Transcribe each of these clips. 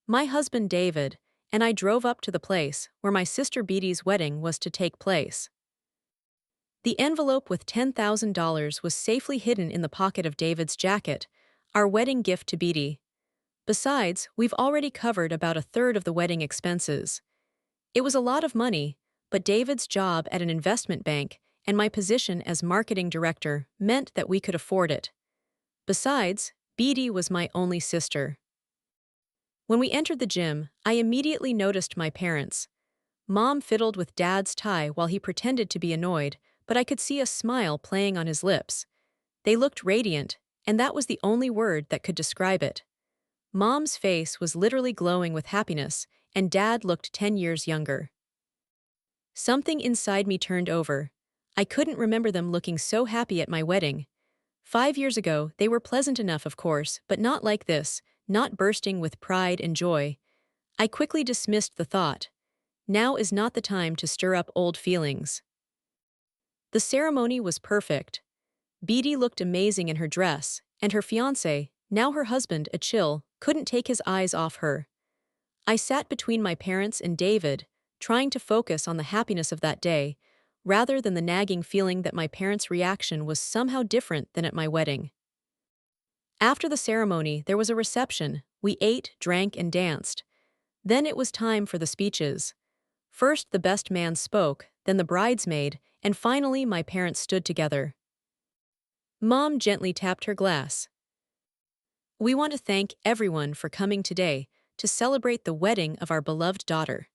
my husband David, and I drove up to the place where my sister Beatty's wedding was to take place. The envelope with $10,000 was safely hidden in the pocket of David's jacket, our wedding gift to Beatty. Besides, we've already covered about a third of the wedding expenses. It was a lot of money, but David's job at an investment bank and my position as marketing director meant that we could afford it. Besides, Beatty was my only sister. When we entered the gym, I immediately noticed my parents. Mom fiddled with Dad's tie while he pretended to be annoyed, but I could see a smile playing on his lips. They looked radiant, and that was the only word that could describe it. Mom's face was literally glowing with happiness, and Dad looked 10 years younger. Something inside me turned over. I couldn't remember them looking so happy at my wedding. 5 years ago, they were pleasant enough, of course, but not like this, not bursting with pride and joy. I quickly dismissed the thought. Now is not the time to stir up old feelings. The ceremony was perfect. Beatty looked amazing in her dress, and her fiancé, now her husband, Achille, couldn't take his eyes off her. I sat between my parents and David, trying to focus on the happiness of that day, rather than the nagging feeling that my parents' reaction was somehow different than at my wedding. After the ceremony, there was a reception. We ate, drank, and danced. Then it was time for the speeches. First the best man spoke, then the bridesmaid, and finally my parents stood together. Mom gently tapped her glass. We want to thank everyone for coming today to celebrate the wedding of our beloved daughter.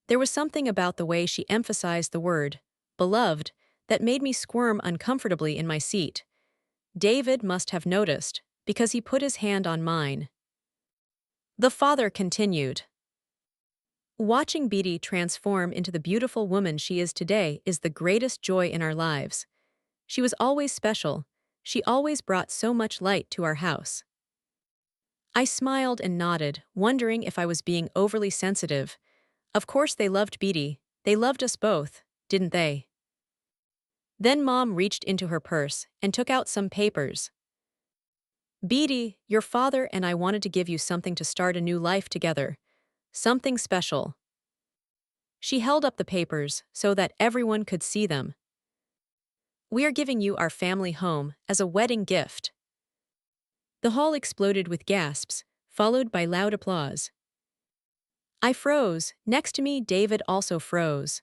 There was something about the way she emphasized the word, beloved, that made me squirm uncomfortably in my seat. David must have noticed, because he put his hand on mine. The father continued. Watching Beatty transform into the beautiful woman she is today is the greatest joy in our lives. She was always special. She always brought so much light to our house. I smiled and nodded, wondering if I was being overly sensitive. Of course they loved Beatty. They loved us both, didn't they? Then Mom reached into her purse and took out some papers. Beatty, your father and I wanted to give you something to start a new life together. Something special. She held up the papers so that everyone could see them. We are giving you our family home as a wedding gift. The hall exploded with gasps, followed by loud applause. I froze. Next to me, David also froze.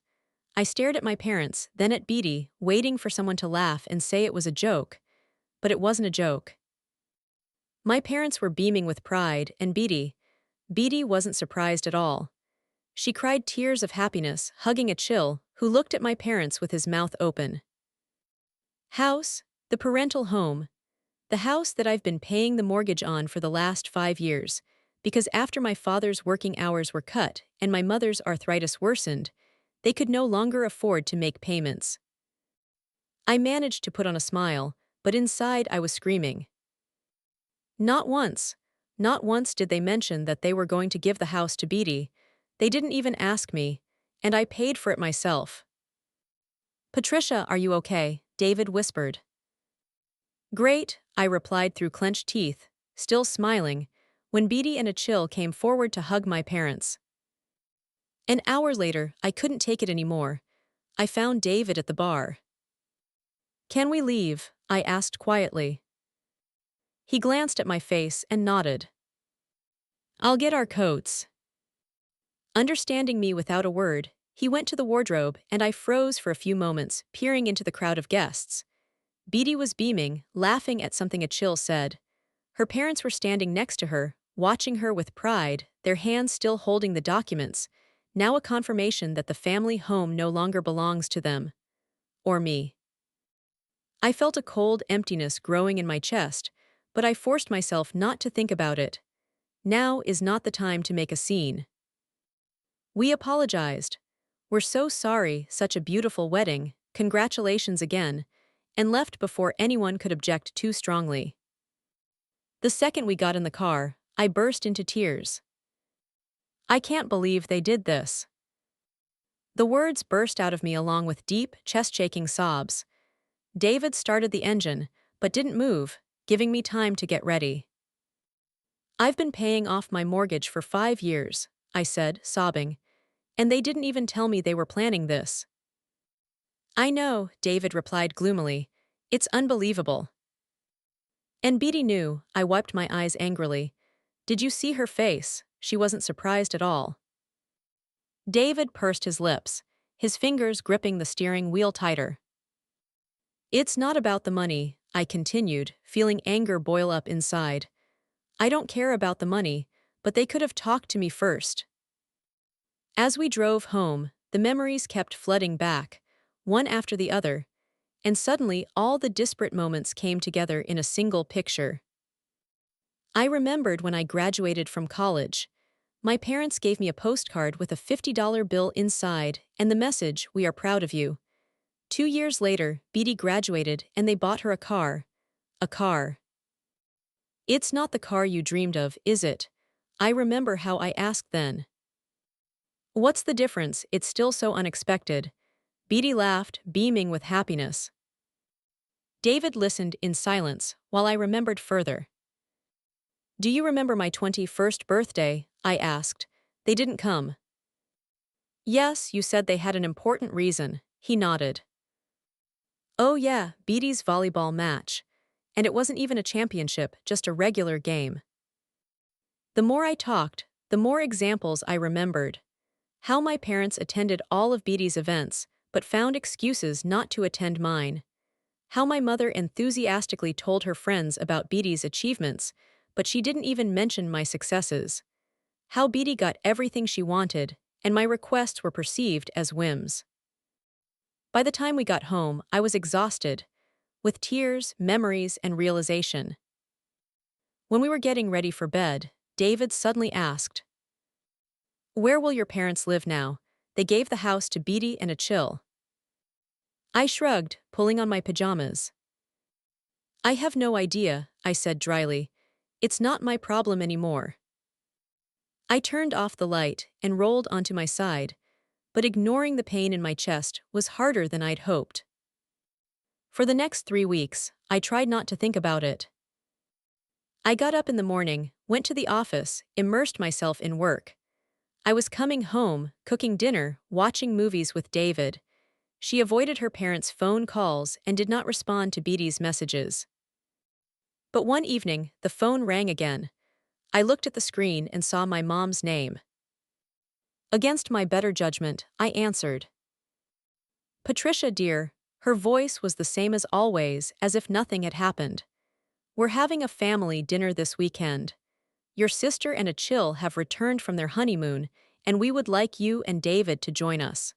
I stared at my parents, then at Beatty, waiting for someone to laugh and say it was a joke. But it wasn't a joke. My parents were beaming with pride, and Beatty wasn't surprised at all. She cried tears of happiness, hugging Achille, who looked at my parents with his mouth open. House, the parental home. The house that I've been paying the mortgage on for the last 5 years, because after my father's working hours were cut and my mother's arthritis worsened, they could no longer afford to make payments. I managed to put on a smile, but inside I was screaming. Not once did they mention that they were going to give the house to Beatty. They didn't even ask me, and I paid for it myself. Patricia, are you okay? David whispered. Great, I replied through clenched teeth, still smiling, when Beatty and Achille came forward to hug my parents. An hour later, I couldn't take it anymore. I found David at the bar. Can we leave? I asked quietly. He glanced at my face and nodded. I'll get our coats. Understanding me without a word, he went to the wardrobe and I froze for a few moments, peering into the crowd of guests. Beatty was beaming, laughing at something Achille said. Her parents were standing next to her, watching her with pride, their hands still holding the documents, now a confirmation that the family home no longer belongs to them. Or me. I felt a cold emptiness growing in my chest, but I forced myself not to think about it. Now is not the time to make a scene. We apologized. We're so sorry, such a beautiful wedding, congratulations again, and left before anyone could object too strongly. The second we got in the car, I burst into tears. I can't believe they did this. The words burst out of me along with deep, chest-shaking sobs. David started the engine, but didn't move, giving me time to get ready. I've been paying off my mortgage for 5 years, I said, sobbing, and they didn't even tell me they were planning this. I know, David replied gloomily. It's unbelievable. And Beatty knew. I wiped my eyes angrily. Did you see her face? She wasn't surprised at all. David pursed his lips, his fingers gripping the steering wheel tighter. It's not about the money, I continued, feeling anger boil up inside. I don't care about the money, but they could have talked to me first. As we drove home, the memories kept flooding back, one after the other, and suddenly all the disparate moments came together in a single picture. I remembered when I graduated from college. My parents gave me a postcard with a $50 bill inside and the message, "We are proud of you." 2 years later, Beatty graduated and they bought her a car. A car. It's not the car you dreamed of, is it? I remember how I asked then. What's the difference? It's still so unexpected. Beatty laughed, beaming with happiness. David listened in silence while I remembered further. Do you remember my 21st birthday? I asked. They didn't come. Yes, you said they had an important reason. He nodded. Oh yeah, Beatty's volleyball match. And it wasn't even a championship, just a regular game. The more I talked, the more examples I remembered. How my parents attended all of Beatty's events, but found excuses not to attend mine. How my mother enthusiastically told her friends about Beatty's achievements, but she didn't even mention my successes. How Beatty got everything she wanted, and my requests were perceived as whims. By the time we got home, I was exhausted, with tears, memories, and realization. When we were getting ready for bed, David suddenly asked, "Where will your parents live now?" They gave the house to Beatty and Achille. I shrugged, pulling on my pajamas. I have no idea, I said dryly. It's not my problem anymore. I turned off the light and rolled onto my side, but ignoring the pain in my chest was harder than I'd hoped. For the next 3 weeks, I tried not to think about it. I got up in the morning, went to the office, immersed myself in work. I was coming home, cooking dinner, watching movies with David. She avoided her parents' phone calls and did not respond to Beatty's messages. But one evening, the phone rang again. I looked at the screen and saw my mom's name. Against my better judgment, I answered. Patricia, dear. Her voice was the same as always, as if nothing had happened. We're having a family dinner this weekend. Your sister and Achille have returned from their honeymoon, and we would like you and David to join us.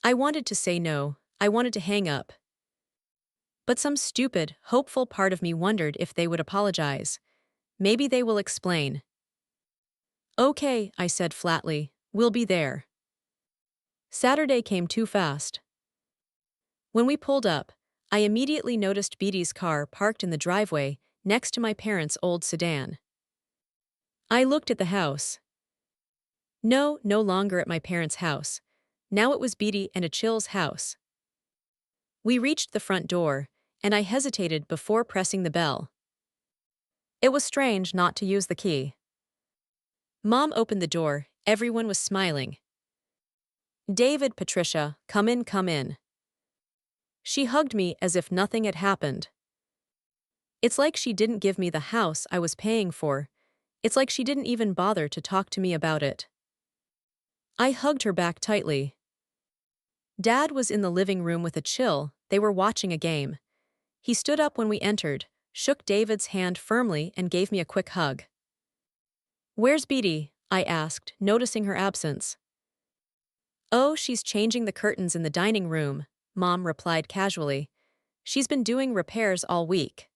I wanted to say no. I wanted to hang up. But some stupid, hopeful part of me wondered if they would apologize. Maybe they will explain. Okay, I said flatly, we'll be there. Saturday came too fast. When we pulled up, I immediately noticed Beatty's car parked in the driveway next to my parents' old sedan. I looked at the house. No, no longer at my parents' house. Now it was Beatty and Achille's house. We reached the front door, and I hesitated before pressing the bell. It was strange not to use the key. Mom opened the door, everyone was smiling. David, Patricia, come in, come in. She hugged me as if nothing had happened. It's like she didn't give me the house I was paying for. It's like she didn't even bother to talk to me about it. I hugged her back tightly. Dad was in the living room with Achille. They were watching a game. He stood up when we entered, shook David's hand firmly and gave me a quick hug. Where's Beatty? I asked, noticing her absence. Oh, she's changing the curtains in the dining room, Mom replied casually. She's been doing repairs all week.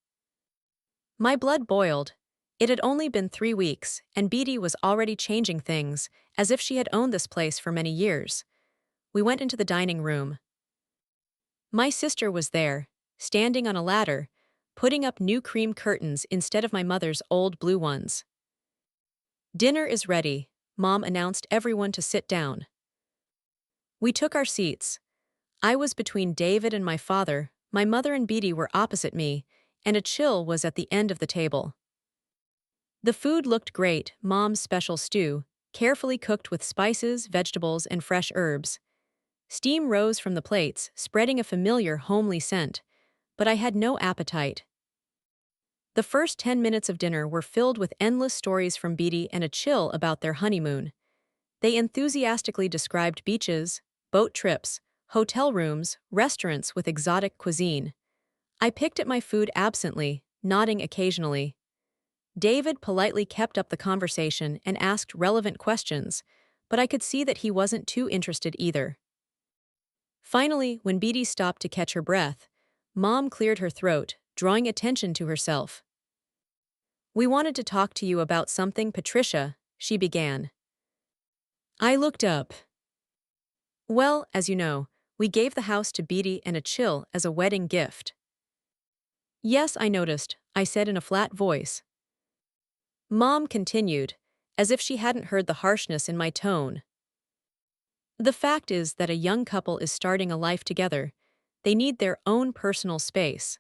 My blood boiled. It had only been 3 weeks, and Beatty was already changing things, as if she had owned this place for many years. We went into the dining room. My sister was there, standing on a ladder, putting up new cream curtains instead of my mother's old blue ones. Dinner is ready, Mom announced everyone to sit down. We took our seats. I was between David and my father, my mother and Beatty were opposite me, and Achille was at the end of the table. The food looked great, Mom's special stew, carefully cooked with spices, vegetables, and fresh herbs. Steam rose from the plates, spreading a familiar, homely scent, but I had no appetite. The first 10 minutes of dinner were filled with endless stories from Beatty and a chill about their honeymoon. They enthusiastically described beaches, boat trips, hotel rooms, restaurants with exotic cuisine. I picked at my food absently, nodding occasionally. David politely kept up the conversation and asked relevant questions, but I could see that he wasn't too interested either. Finally, when Beatty stopped to catch her breath, Mom cleared her throat, drawing attention to herself. "We wanted to talk to you about something, Patricia," she began. I looked up. "Well, as you know, we gave the house to Beatty and a chill as a wedding gift." "Yes, I noticed," I said in a flat voice. Mom continued, as if she hadn't heard the harshness in my tone. "The fact is that a young couple is starting a life together. They need their own personal space."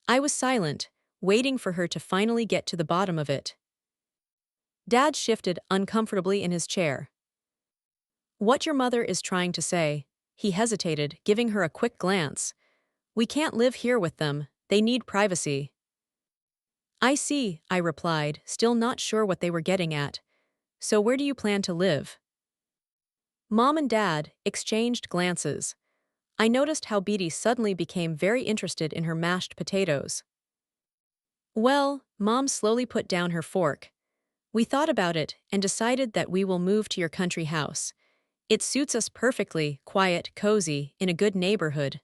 I was silent, waiting for her to finally get to the bottom of it. Dad shifted uncomfortably in his chair. "What your mother is trying to say," he hesitated, giving her a quick glance. "We can't live here with them, they need privacy." "I see," I replied, still not sure what they were getting at. "So where do you plan to live?" Mom and Dad exchanged glances. I noticed how Beatty suddenly became very interested in her mashed potatoes. "Well," Mom slowly put down her fork. "We thought about it and decided that we will move to your country house. It suits us perfectly, quiet, cozy, in a good neighborhood."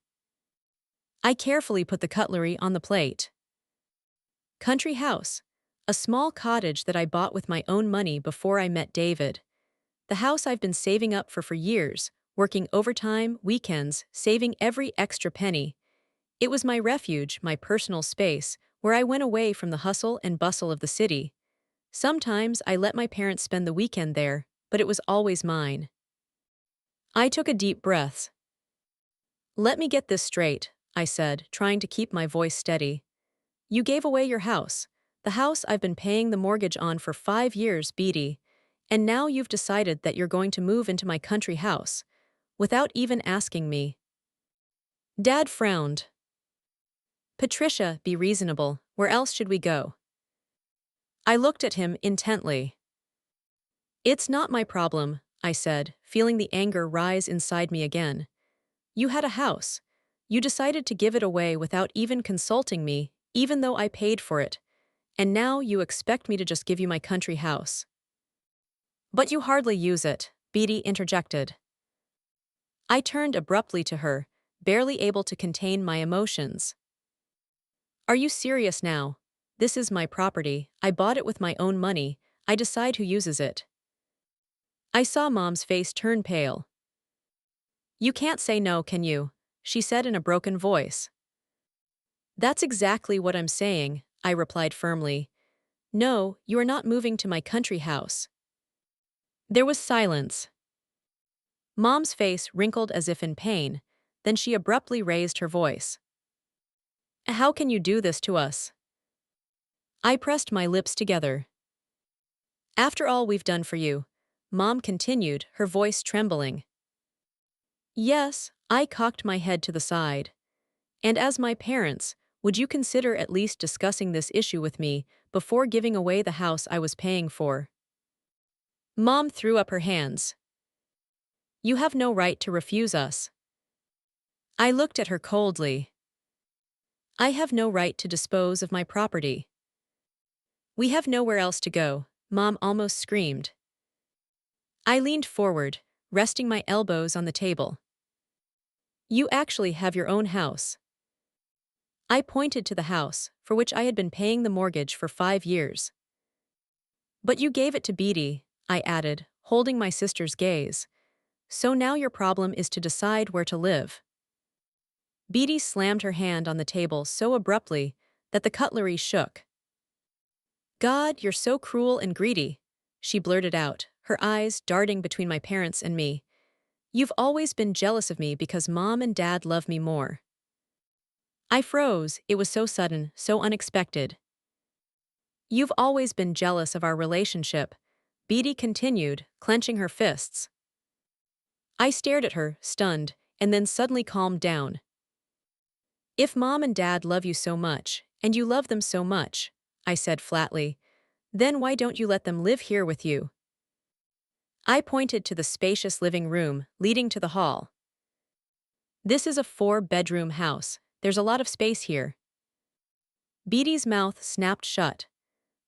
I carefully put the cutlery on the plate. Country house. A small cottage that I bought with my own money before I met David. The house I've been saving up for years, working overtime, weekends, saving every extra penny. It was my refuge, my personal space, where I went away from the hustle and bustle of the city. Sometimes I let my parents spend the weekend there, but it was always mine. I took a deep breath. "Let me get this straight," I said, trying to keep my voice steady. "You gave away your house, the house I've been paying the mortgage on for 5 years, Beatty, and now you've decided that you're going to move into my country house, without even asking me." Dad frowned. "Patricia, be reasonable, where else should we go?" I looked at him intently. "It's not my problem," I said, feeling the anger rise inside me again. "You had a house. You decided to give it away without even consulting me, even though I paid for it. And now you expect me to just give you my country house." "But you hardly use it," Beatty interjected. I turned abruptly to her, barely able to contain my emotions. "Are you serious now? This is my property, I bought it with my own money, I decide who uses it." I saw Mom's face turn pale. "You can't say no, can you?" she said in a broken voice. "That's exactly what I'm saying," I replied firmly. "No, you are not moving to my country house." There was silence. Mom's face wrinkled as if in pain, then she abruptly raised her voice. "How can you do this to us?" I pressed my lips together. "After all we've done for you," Mom continued, her voice trembling. "Yes," I cocked my head to the side. "And as my parents, would you consider at least discussing this issue with me before giving away the house I was paying for?" Mom threw up her hands. "You have no right to refuse us." I looked at her coldly. "I have no right to dispose of my property." "We have nowhere else to go," Mom almost screamed. I leaned forward, resting my elbows on the table. "You actually have your own house." I pointed to the house, for which I had been paying the mortgage for 5 years. "But you gave it to Beatty," I added, holding my sister's gaze. "So now your problem is to decide where to live." Beatty slammed her hand on the table so abruptly that the cutlery shook. "God, you're so cruel and greedy," she blurted out, her eyes darting between my parents and me. "You've always been jealous of me because Mom and Dad love me more." I froze, it was so sudden, so unexpected. You've always been jealous of our relationship, Beatty continued, clenching her fists. I stared at her, stunned, and then suddenly calmed down. If Mom and Dad love you so much, and you love them so much, I said flatly, then why don't you let them live here with you? I pointed to the spacious living room leading to the hall. This is a 4-bedroom house. There's a lot of space here. Beatty's mouth snapped shut.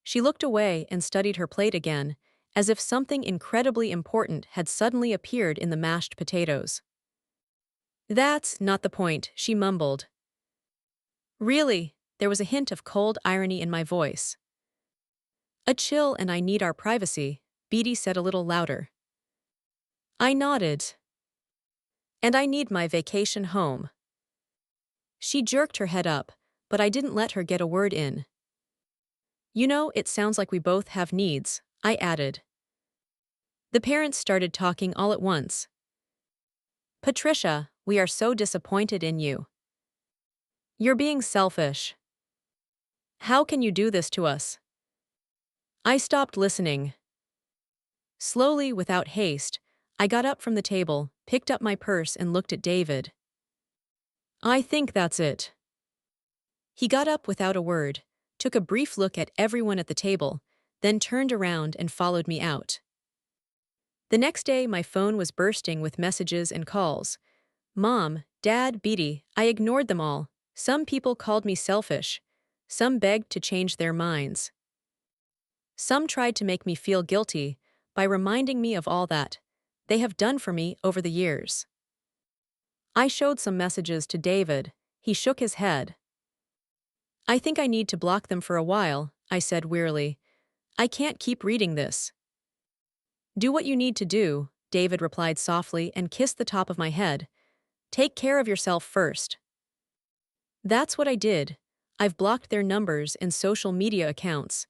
She looked away and studied her plate again, as if something incredibly important had suddenly appeared in the mashed potatoes. That's not the point, she mumbled. Really, there was a hint of cold irony in my voice. A chill and I need our privacy, Beatty said a little louder. I nodded. And I need my vacation home. She jerked her head up, but I didn't let her get a word in. You know, it sounds like we both have needs, I added. The parents started talking all at once. Patricia, we are so disappointed in you. You're being selfish. How can you do this to us? I stopped listening. Slowly, without haste, I got up from the table, picked up my purse and looked at David. I think that's it. He got up without a word, took a brief look at everyone at the table, then turned around and followed me out. The next day, my phone was bursting with messages and calls. Mom, Dad, Beatty, I ignored them all. Some people called me selfish. Some begged to change their minds. Some tried to make me feel guilty by reminding me of all that they have done for me over the years. I showed some messages to David. He shook his head. I think I need to block them for a while, I said wearily. I can't keep reading this. Do what you need to do, David replied softly and kissed the top of my head. Take care of yourself first. That's what I did. I've blocked their numbers and social media accounts.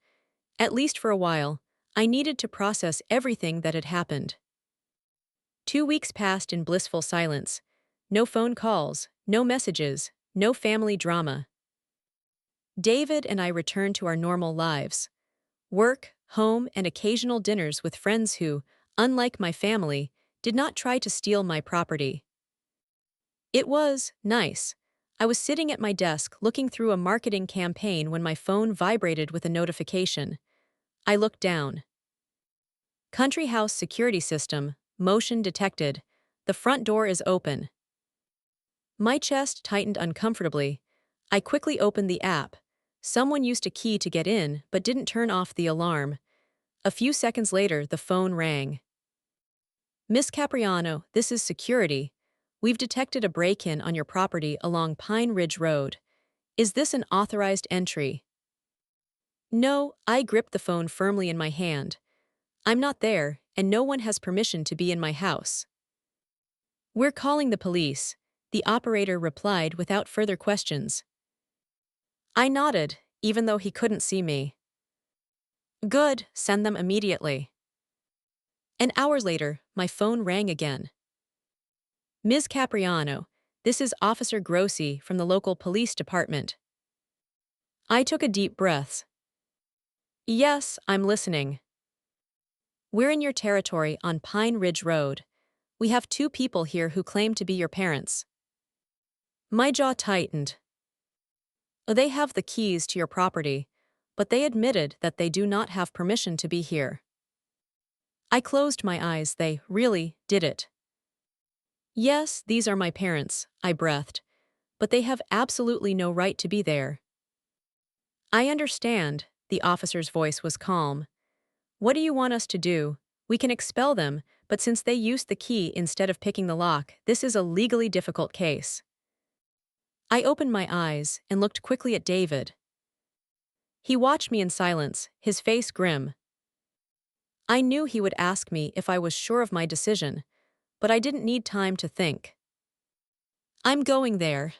At least for a while, I needed to process everything that had happened. 2 weeks passed in blissful silence. No phone calls, no messages, no family drama. David and I returned to our normal lives. Work, home, and occasional dinners with friends who, unlike my family, did not try to steal my property. It was nice. I was sitting at my desk looking through a marketing campaign when my phone vibrated with a notification. I looked down. Country House security system, motion detected. The front door is open. My chest tightened uncomfortably. I quickly opened the app. Someone used a key to get in but didn't turn off the alarm. A few seconds later, the phone rang. Miss Capriano, this is security. We've detected a break-in on your property along Pine Ridge Road. Is this an authorized entry? No, I gripped the phone firmly in my hand. I'm not there, and no one has permission to be in my house. We're calling the police, the operator replied without further questions. I nodded, even though he couldn't see me. Good, send them immediately. An hour later, my phone rang again. Ms. Capriano, this is Officer Grossi from the local police department. I took a deep breath. Yes, I'm listening. We're in your territory on Pine Ridge Road. We have 2 people here who claim to be your parents. My jaw tightened. They have the keys to your property, but they admitted that they do not have permission to be here. I closed my eyes. They really did it. Yes, these are my parents, I breathed, but they have absolutely no right to be there. I understand, the officer's voice was calm. What do you want us to do? We can expel them, but since they used the key instead of picking the lock, this is a legally difficult case. I opened my eyes and looked quickly at David. He watched me in silence, his face grim. I knew he would ask me if I was sure of my decision, but I didn't need time to think. I'm going there.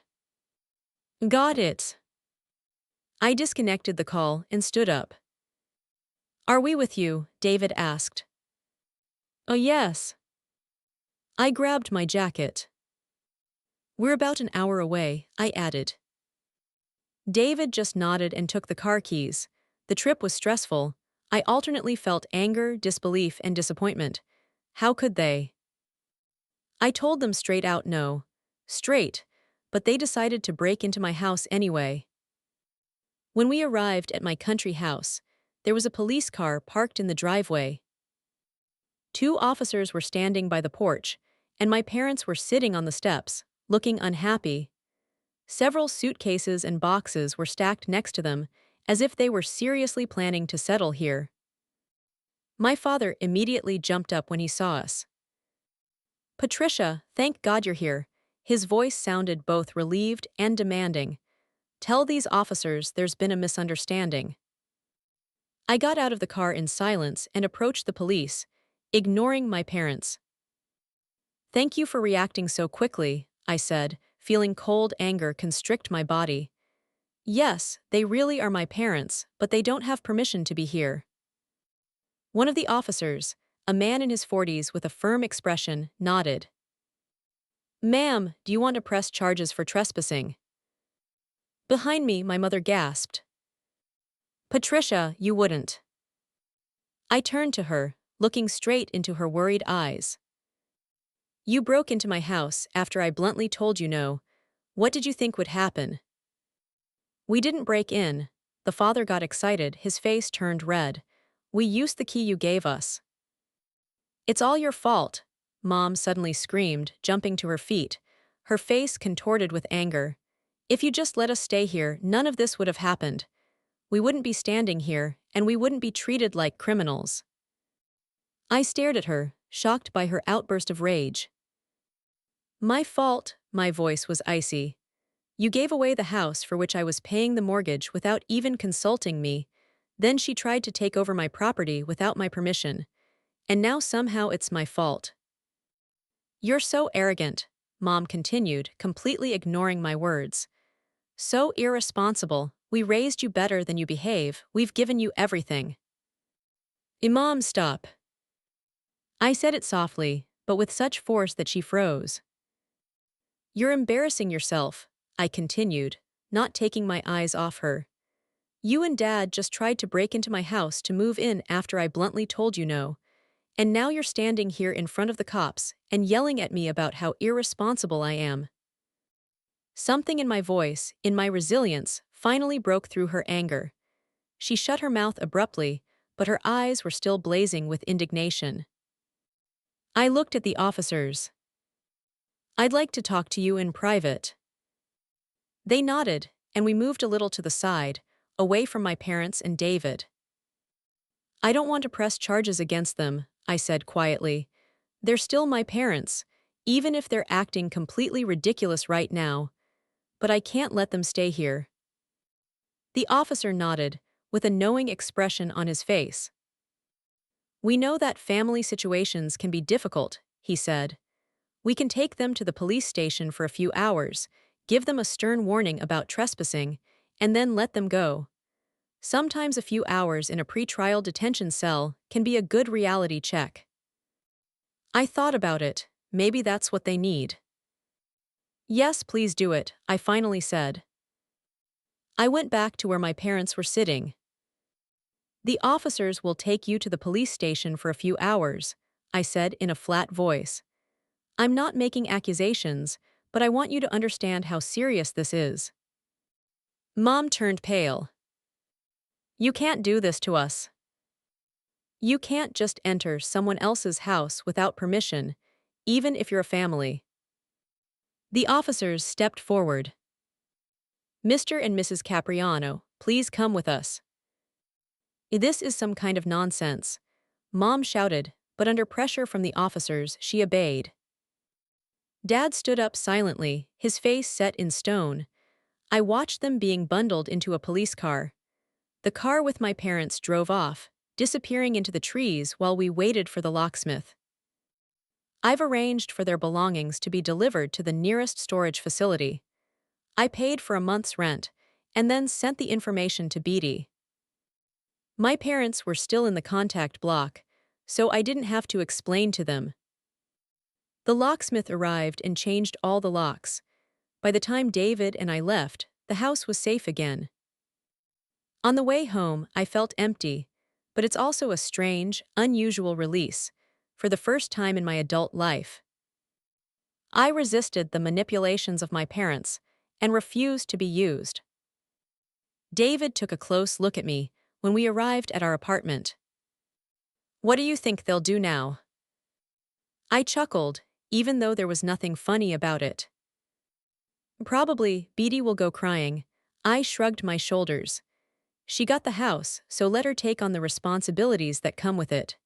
Got it. I disconnected the call and stood up. Are we with you? David asked. Oh, yes. I grabbed my jacket. We're about an hour away, I added. David just nodded and took the car keys. The trip was stressful. I alternately felt anger, disbelief, and disappointment. How could they? I told them straight out no. Straight. But they decided to break into my house anyway. When we arrived at my country house, there was a police car parked in the driveway. Two officers were standing by the porch, and my parents were sitting on the steps, looking unhappy. Several suitcases and boxes were stacked next to them, as if they were seriously planning to settle here. My father immediately jumped up when he saw us. "Patricia, thank God you're here." His voice sounded both relieved and demanding. "Tell these officers there's been a misunderstanding." I got out of the car in silence and approached the police, ignoring my parents. "Thank you for reacting so quickly," I said, feeling cold anger constrict my body. "Yes, they really are my parents, but they don't have permission to be here." One of the officers, a man in his 40s with a firm expression, nodded. "Ma'am, do you want to press charges for trespassing?" Behind me, my mother gasped. "Patricia, you wouldn't." I turned to her, looking straight into her worried eyes. "You broke into my house after I bluntly told you no. What did you think would happen?" "We didn't break in." The father got excited, his face turned red. "We used the key you gave us." "It's all your fault," Mom suddenly screamed, jumping to her feet, her face contorted with anger. "If you just let us stay here, none of this would have happened. We wouldn't be standing here, and we wouldn't be treated like criminals." I stared at her, shocked by her outburst of rage. "My fault," my voice was icy. "You gave away the house for which I was paying the mortgage without even consulting me. Then she tried to take over my property without my permission. And now somehow it's my fault." "You're so arrogant," Mom continued, completely ignoring my words. "So irresponsible. We raised you better than you behave. We've given you everything." "Imam, stop." I said it softly, but with such force that she froze. "You're embarrassing yourself," I continued, not taking my eyes off her. "You and Dad just tried to break into my house to move in after I bluntly told you no. And now you're standing here in front of the cops and yelling at me about how irresponsible I am." Something in my voice, in my resilience, finally broke through her anger. She shut her mouth abruptly, but her eyes were still blazing with indignation. I looked at the officers. "I'd like to talk to you in private." They nodded, and we moved a little to the side, away from my parents and David. "I don't want to press charges against them," I said quietly. "They're still my parents, even if they're acting completely ridiculous right now. But I can't let them stay here." The officer nodded, with a knowing expression on his face. "We know that family situations can be difficult," he said. "We can take them to the police station for a few hours, give them a stern warning about trespassing, and then let them go. Sometimes a few hours in a pre-trial detention cell can be a good reality check." I thought about it. Maybe that's what they need. "Yes, please do it," I finally said. I went back to where my parents were sitting. "The officers will take you to the police station for a few hours," I said in a flat voice. "I'm not making accusations, but I want you to understand how serious this is." Mom turned pale. "You can't do this to us. You can't just enter someone else's house without permission, even if you're a family." The officers stepped forward. "Mr. and Mrs. Capriano, please come with us." "This is some kind of nonsense," Mom shouted, but under pressure from the officers, she obeyed. Dad stood up silently, his face set in stone. I watched them being bundled into a police car. The car with my parents drove off, disappearing into the trees while we waited for the locksmith. "I've arranged for their belongings to be delivered to the nearest storage facility. I paid for a month's rent, and then sent the information to Beatty." My parents were still in the contact block, so I didn't have to explain to them. The locksmith arrived and changed all the locks. By the time David and I left, the house was safe again. On the way home, I felt empty, but it's also a strange, unusual release. For the first time in my adult life, I resisted the manipulations of my parents and refused to be used. David took a close look at me when we arrived at our apartment. "What do you think they'll do now?" I chuckled, even though there was nothing funny about it. "Probably, Beatty will go crying." I shrugged my shoulders. She got the house, so let her take on the responsibilities that come with it.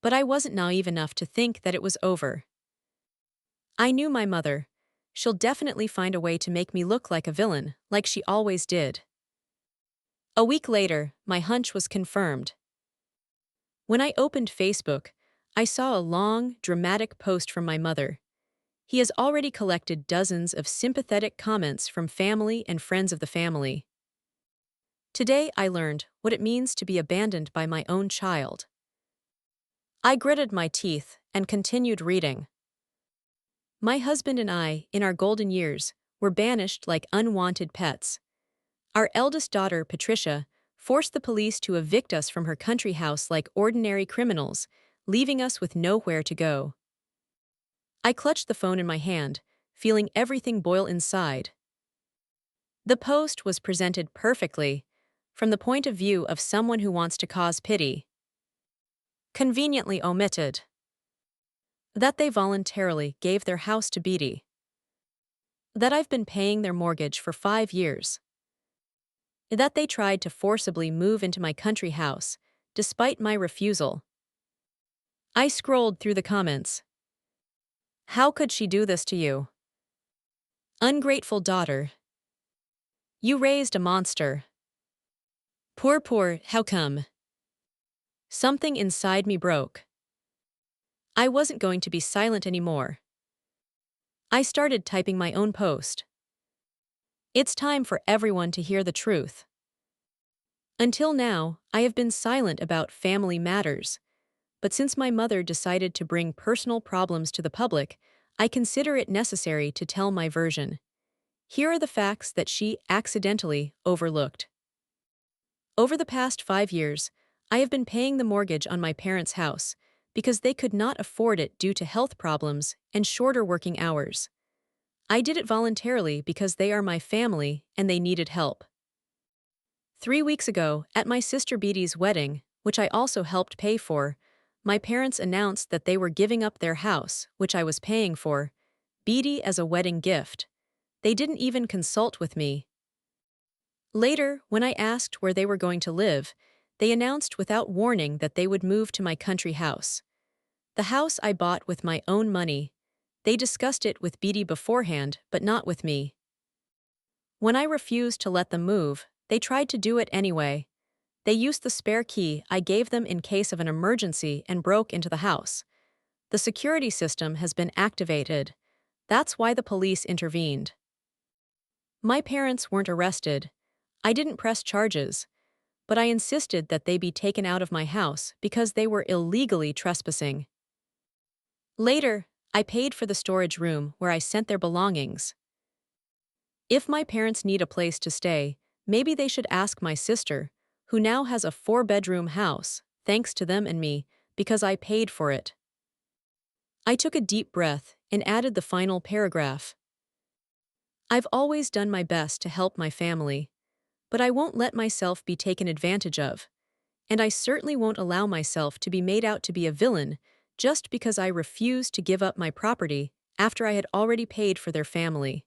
But I wasn't naive enough to think that it was over. I knew my mother. She'll definitely find a way to make me look like a villain, like she always did. A week later, my hunch was confirmed. When I opened Facebook, I saw a long, dramatic post from my mother. He has already collected dozens of sympathetic comments from family and friends of the family. Today I learned what it means to be abandoned by my own child. I gritted my teeth and continued reading. My husband and I, in our golden years, were banished like unwanted pets. Our eldest daughter, Patricia, forced the police to evict us from her country house like ordinary criminals, leaving us with nowhere to go. I clutched the phone in my hand, feeling everything boil inside. The post was presented perfectly, from the point of view of someone who wants to cause pity. Conveniently omitted that they voluntarily gave their house to Beatty. That I've been paying their mortgage for 5 years. That they tried to forcibly move into my country house, despite my refusal. I scrolled through the comments. "How could she do this to you? Ungrateful daughter. You raised a monster. Poor, how come?" Something inside me broke. I wasn't going to be silent anymore. I started typing my own post. It's time for everyone to hear the truth. Until now, I have been silent about family matters, but since my mother decided to bring personal problems to the public, I consider it necessary to tell my version. Here are the facts that she accidentally overlooked. Over the past 5 years, I have been paying the mortgage on my parents' house because they could not afford it due to health problems and shorter working hours. I did it voluntarily because they are my family and they needed help. 3 weeks ago, at my sister Beatty's wedding, which I also helped pay for, my parents announced that they were giving up their house, which I was paying for, Beatty as a wedding gift. They didn't even consult with me. Later, when I asked where they were going to live, they announced without warning that they would move to my country house. The house I bought with my own money. They discussed it with Beatty beforehand, but not with me. When I refused to let them move, they tried to do it anyway. They used the spare key I gave them in case of an emergency and broke into the house. The security system has been activated. That's why the police intervened. My parents weren't arrested. I didn't press charges, but I insisted that they be taken out of my house because they were illegally trespassing. Later, I paid for the storage room where I sent their belongings. If my parents need a place to stay, maybe they should ask my sister, who now has a 4-bedroom house, thanks to them and me, because I paid for it. I took a deep breath and added the final paragraph. I've always done my best to help my family, but I won't let myself be taken advantage of, and I certainly won't allow myself to be made out to be a villain just because I refused to give up my property after I had already paid for their family.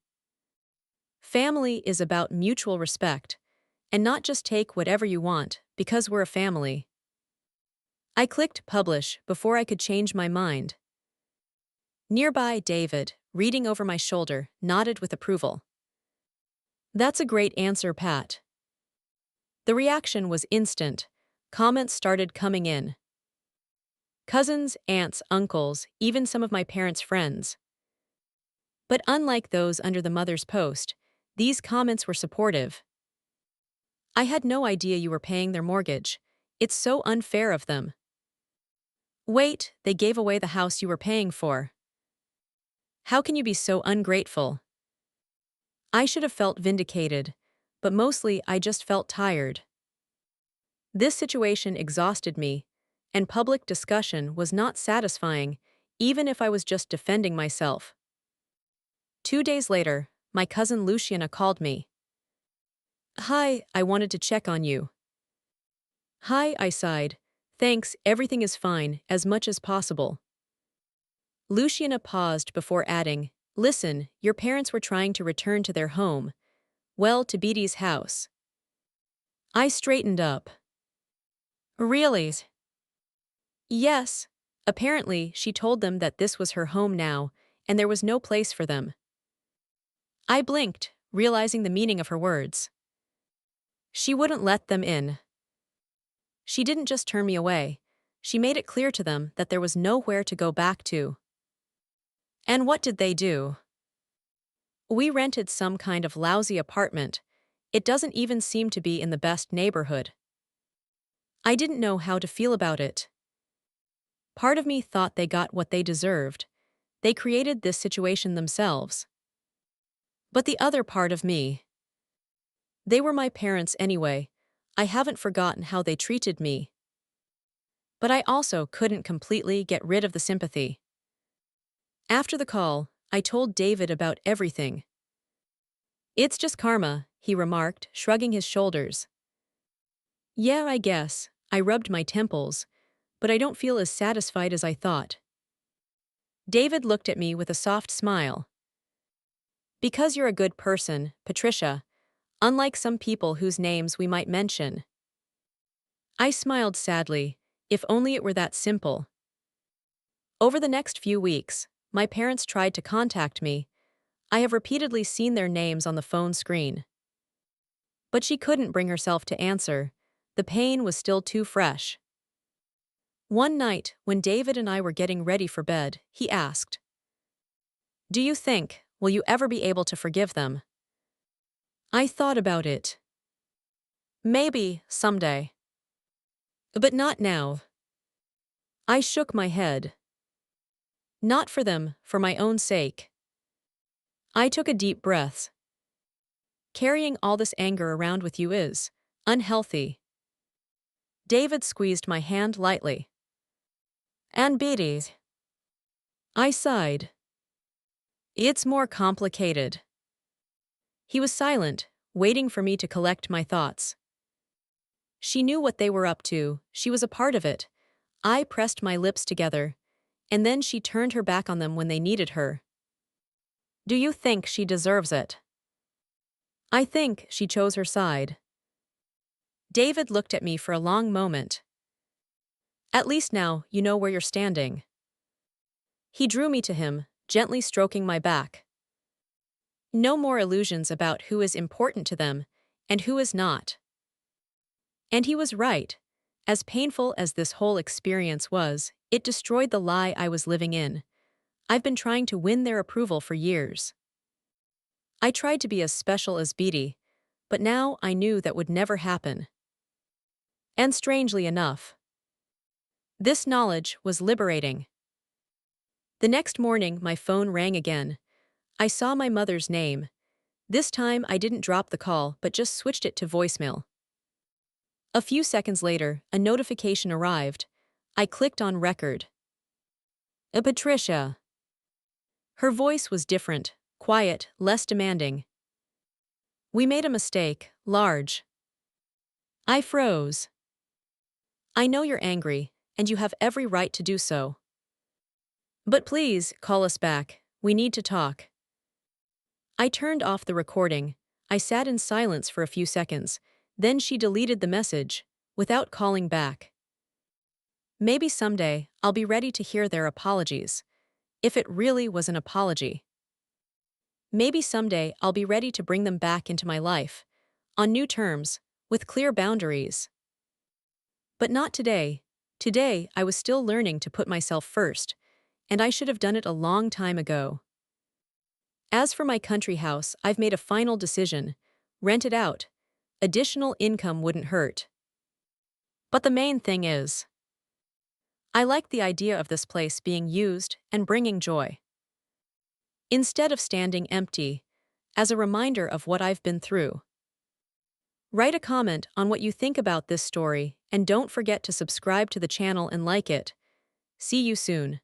Family is about mutual respect, and not just take whatever you want because we're a family. I clicked publish before I could change my mind. Nearby, David, reading over my shoulder, nodded with approval. That's a great answer, Pat. The reaction was instant. Comments started coming in. Cousins, aunts, uncles, even some of my parents' friends. But unlike those under the mother's post, these comments were supportive. I had no idea you were paying their mortgage. It's so unfair of them. Wait, they gave away the house you were paying for. How can you be so ungrateful? I should have felt vindicated, but mostly I just felt tired. This situation exhausted me, and public discussion was not satisfying, even if I was just defending myself. 2 days later, my cousin Luciana called me. "Hi, I wanted to check on you." "Hi," I sighed. "Thanks, everything is fine, as much as possible." Luciana paused before adding, "Listen, your parents were trying to return to their home. Well, to Beatty's house." I straightened up. "Really?" "Yes." Apparently, she told them that this was her home now, and there was no place for them. I blinked, realizing the meaning of her words. She wouldn't let them in. She didn't just turn me away. She made it clear to them that there was nowhere to go back to. And what did they do? We rented some kind of lousy apartment. It doesn't even seem to be in the best neighborhood. I didn't know how to feel about it. Part of me thought they got what they deserved. They created this situation themselves. But the other part of me, they were my parents anyway. I haven't forgotten how they treated me. But I also couldn't completely get rid of the sympathy. After the call, I told David about everything. "It's just karma," he remarked, shrugging his shoulders. "Yeah, I guess." I rubbed my temples, but I don't feel as satisfied as I thought. David looked at me with a soft smile. "Because you're a good person, Patricia, unlike some people whose names we might mention." I smiled sadly. If only it were that simple. Over the next few weeks, my parents tried to contact me. I have repeatedly seen their names on the phone screen. But she couldn't bring herself to answer. The pain was still too fresh. One night, when David and I were getting ready for bed, he asked, "Do you think, will you ever be able to forgive them?" I thought about it. Maybe, someday. But not now. I shook my head. Not for them, for my own sake. I took a deep breath. Carrying all this anger around with you is unhealthy. David squeezed my hand lightly. "And Beatty's?" I sighed. "It's more complicated." He was silent, waiting for me to collect my thoughts. She knew what they were up to, she was a part of it. I pressed my lips together, and then she turned her back on them when they needed her. "Do you think she deserves it?" I think she chose her side. David looked at me for a long moment. "At least now you know where you're standing." He drew me to him, gently stroking my back. No more illusions about who is important to them and who is not. And he was right. As painful as this whole experience was, it destroyed the lie I was living in. I've been trying to win their approval for years. I tried to be as special as Beatty, but now I knew that would never happen. And strangely enough, this knowledge was liberating. The next morning, my phone rang again. I saw my mother's name. This time, I didn't drop the call, but just switched it to voicemail. A few seconds later, a notification arrived. I clicked on record. Patricia." Her voice was different, quiet, less demanding. "We made a mistake, large." I froze. "I know you're angry, and you have every right to do so. But please, call us back. We need to talk." I turned off the recording. I sat in silence for a few seconds. Then she deleted the message, without calling back. Maybe someday, I'll be ready to hear their apologies. If it really was an apology. Maybe someday I'll be ready to bring them back into my life. On new terms, with clear boundaries. But not today. Today, I was still learning to put myself first, and I should have done it a long time ago. As for my country house, I've made a final decision. Rent it out. Additional income wouldn't hurt. But the main thing is, I like the idea of this place being used and bringing joy. Instead of standing empty, as a reminder of what I've been through. Write a comment on what you think about this story, and don't forget to subscribe to the channel and like it. See you soon.